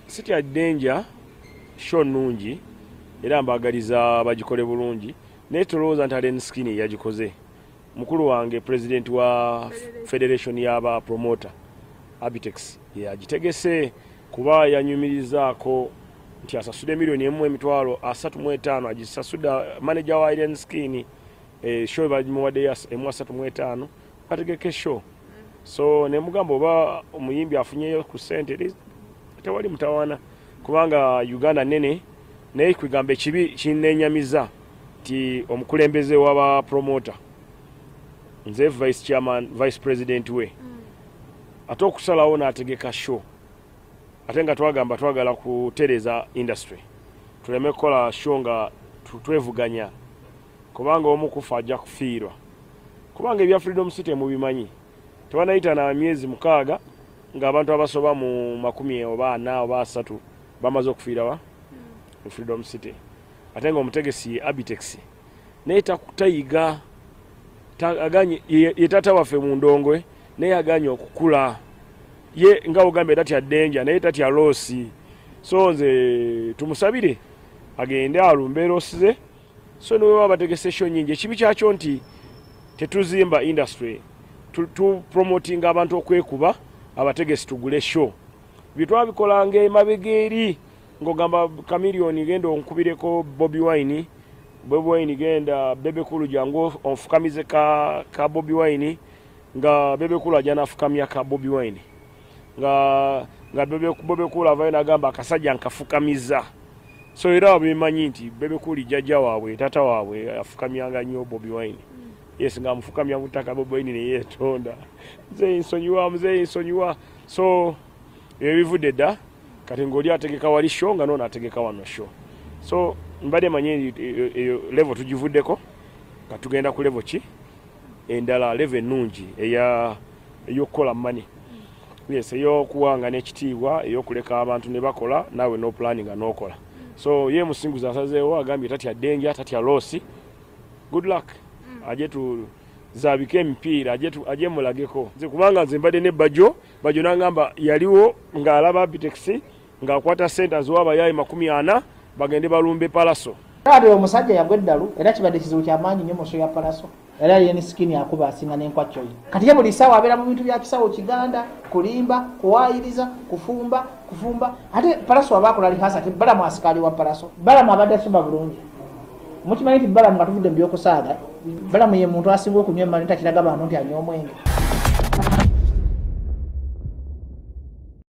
City ya danger show nungi era mbagaliza bagikole bulungi naye tolowooza nti Allen Skinny yagikoze. Mukulu wange president wa federation y'aba promoter Abitex yagitegese kuba yanyumirizaako nti asasude milioni 1.35 agisasuda manager wa Allen Skinny show bagimuwadde yas 1.35 bategeke show. So ne mugambo ba omuyimbi afunyeyo ku sente tewali mutawana kubanga Uganda nene naye kwigamba ekibi kinenyamiza ti omukulembeze w'aba promoter nze vice president we atokusalawo n'ategeka show ate nga twagala kutereza industry tuleme kukola show nga twevuganya kubanga omu kufa ajja kufiirwa kubanga ebya Freedom City mubimanyi tewanayita na myezi 6 nga abantu abasoba mu 10 oba 4 oba 3 bamaze okufiira wa Freedom City ate nga omutegesi Abitex naye takutayiga aganye yetata waffe mu ndongwe naye aganye okukula ye nga ogambe tatya danger naye tatya losi. So nze tumusabire agende alumbe losi ze. So niwe wabategese show nyingi ekibi kyakyo nti tetuzimba industry tu promoting abantu okwekuba abategesi tugule show bitwa bikolanga emabegeri ngogamba kamilioni genda onkubireko Bobby Wine genda bebe kulu jango onfukamize ka Bobby Wine nga bebe kulu ajana afukamya ka Bobby Wine nga bebe kulu avaina gamba akasajja nkafukamiza. So era bimanyi nti bebe kulu jajja waabwe tata waabwe afukamyanga nnyo Bobby Wine. Yes nga mfukamya mutaka Bobby Wine ne yetonda nze nsonyiwa. So ebivudde dda kati ngoli ategeka wali show nga nona ategeka wano show. So mbade manyi level tugivuddeko katugenda ku level ki endala level nungi eyokukola money. Yes eyokuwanga n'ekitiibwa eyokuleka abantu ne bakola nawe no planning anokola. So ye musinguza asazeewo agambye tatya danger tatya losi. Good luck. Aje tu zabike mpira aje mulageko nze kubanga nze mbadde ne Bajo nangamba yaliwo ngaalaba Abitex ngaakwata centers waba yayi 40 bagende balumbe Palaso. Ate omusajja yagweddalu era kibadde kizibu kyamaanyi nnyo mu show ya Palaso era Allen Skinny akuba asinga n'enkwacyo ye. Kati ye buli ssaawa abeera mu bintu bya kisawo Kiganda kulimba kuwaayiriza kufumba ate Palaso abaakola lihasa ate Balaam asikali wa Palaso Balaam abadde asomba bulungi mukimanyi nti Balaam nga tuvudde mu byokusaaga Balaam ye muntu asinga okunywa emmali takiraga bantu nti anywa omwenge.